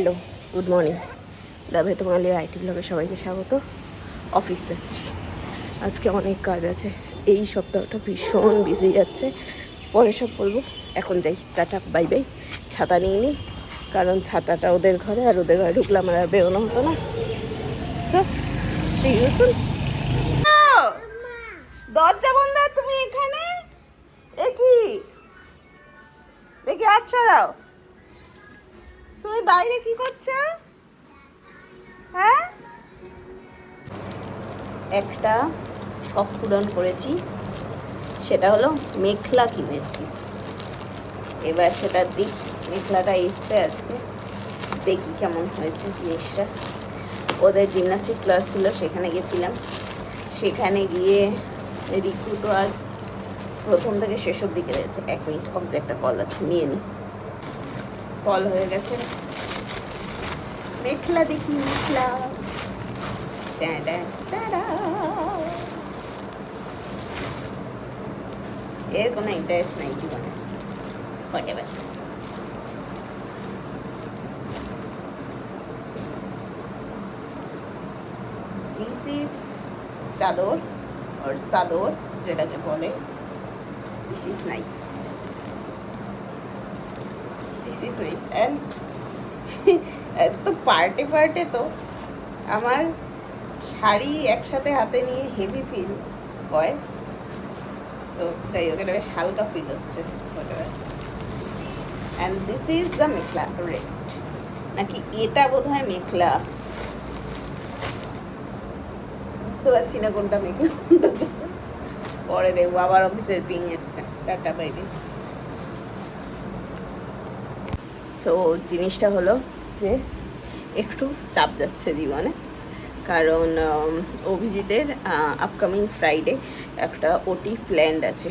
Hello, good morning. দাবে তোমার IT ব্লগে সবাইকে স্বাগত। অফিস যাচ্ছি, আজকে অনেক কাজ আছে। এই সপ্তাহটা ভীষণ বিজি যাচ্ছে, পরে সব বলবো। এখন যাই, টাটা বাই বাই। ছাতা নিয়ে নিই, কারণ ছাতাটা ওদের ঘরে, আর ওদের ঘরে ঢুকলে আমার আর বেরোনো হতো না। So see you soon. দরজা বন্ধ, তুমি এখানে? এ কি দেখি, হাত সরাও। তুমি বাইরে কি করছো? হ্যাঁ, একটা শখ পূরণ করেছি, সেটা হলো মেখলা কিনেছি। এবার সেটা দিক, মেখলাটা এসছে আজকে, দেখি কেমন হয়েছে জিনিসটা। ওদের জিমনাস্টিক ক্লাস ছিল, সেখানে গেছিলাম। সেখানে গিয়ে রিকু তো আজ প্রথম থেকে শেষ অবধি রয়েছে। 1 মিনিট, অফিসে একটা কল আছে, নিয়ে নি। কল হয়ে গেছে। মেখলা দেখি, মেখলা। এর কোনো ইন্টারেস্ট নাই জীবনে, হোয়াটএভার। দিস ইজ চাদর আর সাদর, যেটাকে বলে। This is nice, this is nice. And তো পার্টে পার্টে তো আমার শাড়ি একসাথে হাতে নিয়ে হেভি ফিল হয়, তো যাই হোক, এটা বেশ হালকা ফিল হচ্ছে। And this is the mekhela red, নাকি এটা বোধ হয় মেখলা, বুঝতে পারছি না কোনটা মেখলা কোনটা। পরে দেখবো, আবার অফিসের পিং এসছে। টাটা বাইরে। সো জিনিসটা হলো যে একটু চাপ যাচ্ছে জীবনে, কারণ অভিজিতের আপকামিং ফ্রাইডে একটা ওটি প্ল্যান্ড আছে।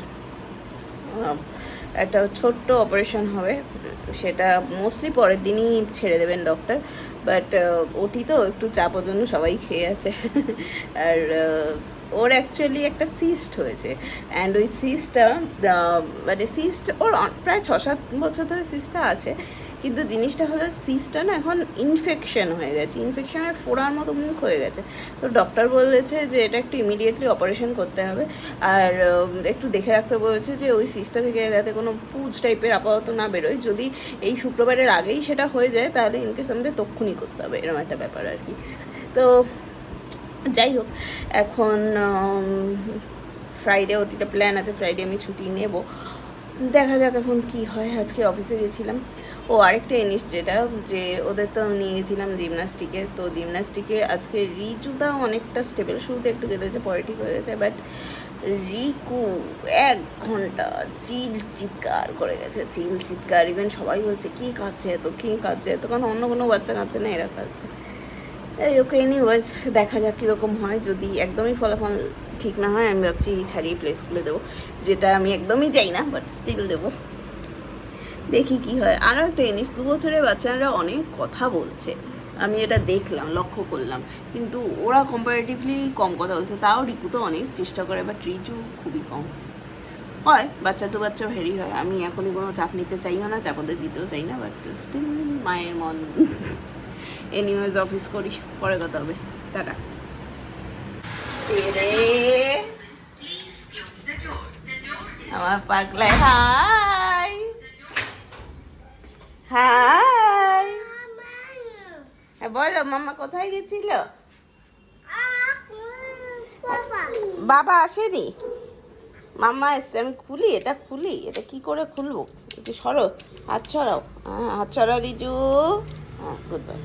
একটা ছোট্ট অপারেশন হবে, সেটা মোস্টলি পরের দিনই ছেড়ে দেবেন ডক্টর। বাট ওটি তো একটু চাপের জন্য সবাই খেয়ে আছে। আর ওর অ্যাকচুয়ালি একটা সিস্ট হয়েছে, অ্যান্ড ওই সিস্টটা মানে সিস্ট ওর প্রায় 6-7 বছর ধরে সিস্টটা আছে। কিন্তু জিনিসটা হলো সিস্টটা না এখন ইনফেকশন হয়ে গেছে, ইনফেকশনের ফোড়ার মতো মুখ হয়ে গেছে। তো ডক্টর বলেছে যে এটা একটু ইমিডিয়েটলি অপারেশন করতে হবে, আর একটু দেখে রাখতে বলেছে যে ওই সিস্টটা থেকে যাতে কোনো পুজ টাইপের আপাতত না বেরোয়। যদি এই শুক্রবারের আগেই সেটা হয়ে যায়, তাহলে ইনকেস আমাদের তক্ষুনি করতে হবে, এরকম একটা ব্যাপার আর কি। তো যাই হোক, এখন ফ্রাইডে ওটিটা প্ল্যান আছে, ফ্রাইডে আমি ছুটি নেব, দেখা যাক এখন কি হয়। আজকে অফিসে গেছিলাম। ও আরেকটা জিনিস, যেটা যে ওদের তো নিয়ে গেছিলাম জিমনাস্টিকে, তো জিমনাস্টিকে আজকে রিজুদাও অনেকটা স্টেবল, শুরুতে একটু কেঁদেছে, পরে ঠিক হয়ে গেছে। বাট রিকু 1 ঘন্টা চিৎকার করে গেছে, চিৎকার। ইভেন সবাই বলছে কে কাঁদছে এত, কে কাঁদছে এত, কারণ অন্য কোনো বাচ্চা কাঁদছে না, এরা কাঁদছে। এই ওকে, এনিওয়েজ দেখা যাক কীরকম হয়। যদি একদমই ফলাফল ঠিক না হয়, আমি ভাবছি ছাড়িয়ে প্লে স্কুলে দেবো, যেটা আমি একদমই চাই না, বাট স্টিল দেবো। দেখি কি হয়। আরও একটা জিনিস, 2 বছরের বাচ্চারা অনেক কথা বলছে, আমি এটা দেখলাম, লক্ষ্য করলাম। কিন্তু ওরা কম্পারেটিভলি কম কথা বলছে, তাও রিকু তো অনেক চেষ্টা করে, বাট রিচু খুবই কম হয়। বাচ্চা টু বাচ্চা ভেরি হয়। আমি এখনই কোনো চাপ নিতে চাইও না, চাপ ওদের দিতেও চাই না, বাট স্টিল মায়ের মন। এনিওয়েজ অফিস করি, পরে কথা হবে, টাটা। আমার পাগলায় হাই হাই, বলো মামা কোথায় গেছিল? বাবা আসেনি, মাম্মা এসছে। আমি খুলি, এটা খুলি, এটা কি করে খুলবো? একটু সরো, হাত ছড়াও। হ্যাঁ, হাত ছড়াও রিজু। হ্যাঁ, গুড বাই।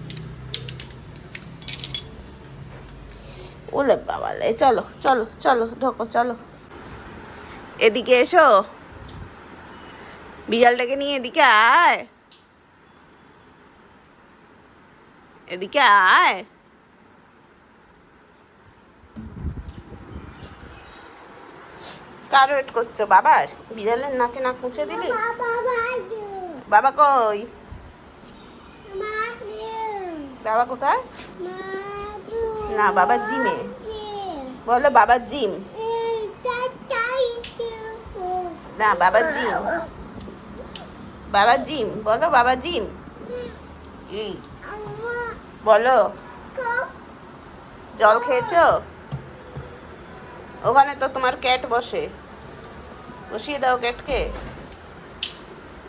ওলে বাবালে, চলো চলো চলো, ঢোকো, চলো এদিকে এসো, বিড়ালটাকে নিয়ে এদিকে আয়, এদিকে আয়। কার ওয়েট করছো? বাবার? বিড়ালের নাকে নাক মুছে দিলি? বাবা কই? বাবা কোথায়? না, বাবা জিমে। বলো বাবা জিম। না, বাবা জিম, বাবা জিম, বলো বাবা জিম। এই বলো, জল খেয়েছো? ওখানে তো তোমার ক্যাট বসে, বসিয়ে দাও ক্যাটকে।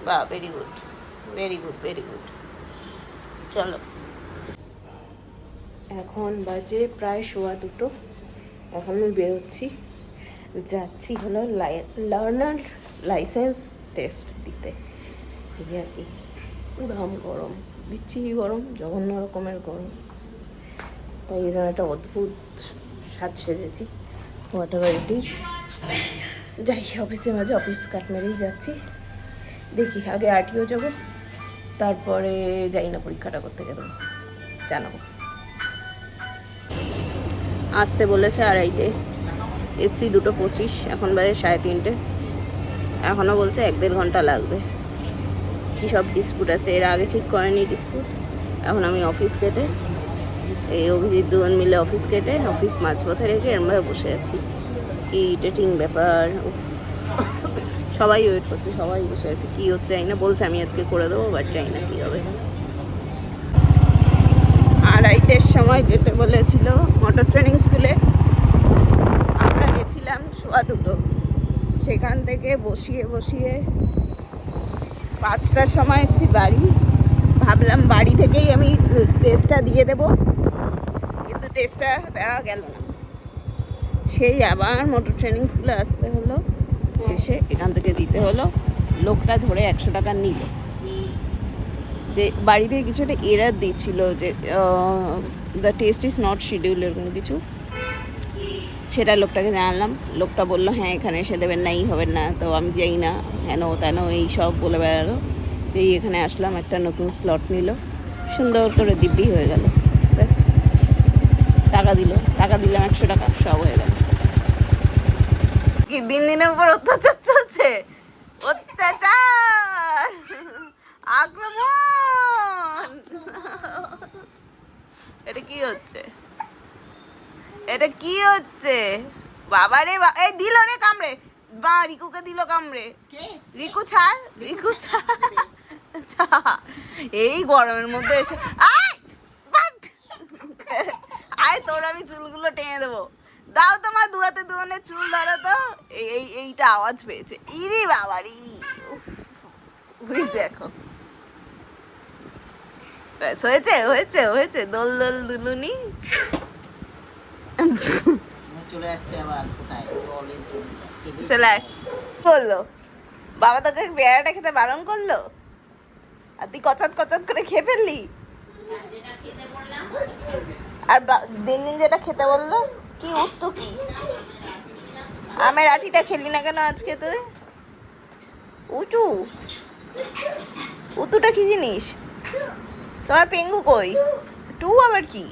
বাহ, very good, very good, very good. চলো, এখন বাজে প্রায় 1:15। এখন আমি বেরোচ্ছি, যাচ্ছি হলো লার্নার লাইসেন্স টেস্ট দিতে। এই আর কি, উধাম গরম, বিচ্ছিরি গরম, জঘন্য রকমের গরম। তাই এরকম একটা অদ্ভুত সাজ সেজেছি, হোয়াট এভার ইট ইজ। যাই, অফিসে মাঝে অফিস কাট মেরেই যাচ্ছি। দেখি আগে আরটিও যাবো, তারপরে যাই না পরীক্ষাটা করতে গেল জানাবো। আসতে বলেছে 2:30, এসছি 2:25, এখন বাজে 3:30। এখনও বলছে 1-1.5 ঘন্টা লাগবে। কী সব ডিসপুট আছে, এর আগে ঠিক করেনি ডিসপুট। এখন আমি অফিস কেটে, এই অভিজিৎ দুজন মিলে অফিস কেটে অফিস মাঝপথে রেখে এরমভাবে বসে আছি। কি ইরিটেটিং ব্যাপার। সবাই ওয়েট করছে, সবাই বসে আছে, কী হচ্ছে জানি না। বলছে আমি আজকে করে দেবো, বাট জানি না কী হবে। 2:30-এর সময় যেতে বলেছিল মোটর ট্রেনিং স্কুলে। আমরা গেছিলাম 2:15। সেখান থেকে বসিয়ে 5টার সময় এসেছি বাড়ি। ভাবলাম বাড়ি থেকেই আমি টেস্টটা দিয়ে দেবো, কিন্তু টেস্টটা দেওয়া গেল না। সেই আবার মোটর ট্রেনিং স্কুলে আসতে হলো, শেষে এখান থেকে দিতে হলো। লোকটা ধরে 100 টাকা নিল। যে বাড়ি থেকে কিছু একটা এরার দিচ্ছিল যে the test is not schedule, এরকম কিছু। সেটা লোকটাকে জানালাম। লোকটা বললো হ্যাঁ এখানে এসে দেবেন না, হবেন না। তো আমি যাই না, হেন তেন এই সব বলে বেড়ালো। তো এখানে আসলাম, একটা নতুন স্লট নিল, সুন্দর করে দিব্যি হয়ে গেল। ব্যাস, টাকা দিলাম 100 টাকা, সব হয়ে গেল। কি দিন দিনের উপর অত্যাচার চলছে, অত্যাচার, আক্রমণ। এটা কি হচ্ছে, এটা কি হচ্ছে? বাবা রে, এই দিল রে কামড়ে, বা রিকুকে দিল কামড়ে। রিকু ছাড়, রিকু ছাড়। এই গরমের মধ্যে এসে আয়, তোর আমি চুলগুলো টেনে দেবো। দাও তোমার দুয়াতে দুয়ানে চুল ধরো তো। এইটা আওয়াজ পেয়েছে, ইরি বাবারি। দেখো, ব্যাস, হয়েছে হয়েছে হয়েছে, দোল দোল দুলুনি। চলে যাচ্ছে আবার কোথায়, চলে বললো বাবা তোকে পেয়ারাটা খেতে বারণ করলো, আর তুই কচাত কচাত করে খেয়ে ফেললি। আর দিন দিন যেটা খেতে বললো, কি উত্তু কি, আমের আটিটা খেলি না কেন আজকে তুই? উটু, উতুটা কি জিনিস? তোমার পেঙ্গু কই? টু আবার কি?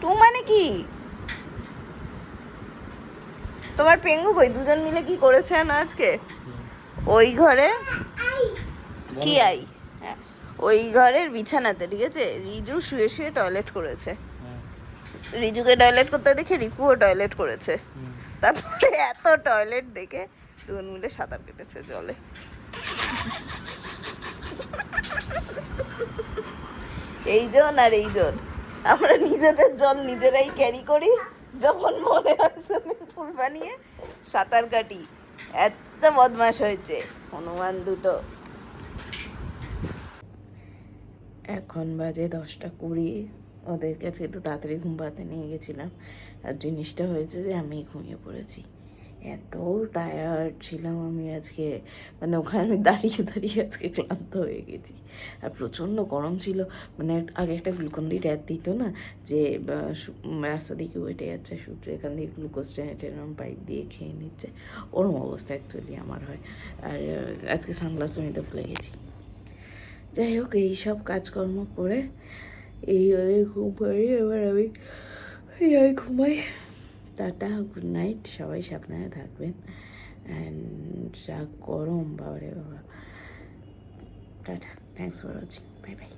টু মানে কি? তোমার পেঙ্গু কই? দুজন মিলে কি করেছে না আজকে? ওই ঘরে কি আই, হ্যাঁ, ওই ঘরের বিছানাতে, ঠিক আছে, রিজু শুয়ে শুয়ে টয়লেট করেছে। রিজুকে টয়লেট করতে দেখে রিকুও টয়লেট করেছে। তারপরে এত টয়লেট দেখে দুজন মিলে সাঁতার কেটেছে জলে। এইজন আর এইজন, আমরা নিজেদের জল নিজেরাই ক্যারি করি, যখন মনে হয় সুইমিং পুল বানিয়ে সাঁতার কাটি। এত বদমাশ হয়েছে হনুমান দুটো। এখন বাজে 10:20। ওদের কাছে একটু তাড়াতাড়ি ঘুম পাড়াতে নিয়ে গেছিলাম, আর জিনিসটা হয়েছে যে আমি ঘুমিয়ে পড়েছি। এত টায়ার্ড ছিলাম আমি আজকে, মানে ওখানে আমি দাঁড়িয়ে দাঁড়িয়ে আজকে ক্লান্ত হয়ে গেছি। আর প্রচণ্ড গরম ছিল। মানে আগে একটা গ্লুকন-ডি অ্যাড দিত না, যে রাস্তা দিকে উঠে যাচ্ছে সূর্য, এখান দিয়ে গ্লুকোজ টেনে টেনে পাইপ দিয়ে খেয়ে নিচ্ছে, ওরম অবস্থা অ্যাকচুয়ালি আমার হয়। আর আজকে সানগ্লাসও নিতে ভুলে গেছি। যাই হোক, এইসব কাজকর্ম করে এইভাবে ঘুম পাড়ি, এবার আমি ঘুমাই। টাটা, গুড নাইট, সবাই সাবধানে থাকবেন। অ্যান্ড যা গরম, বাবারে বাবা। Tata, thanks for watching, bye bye.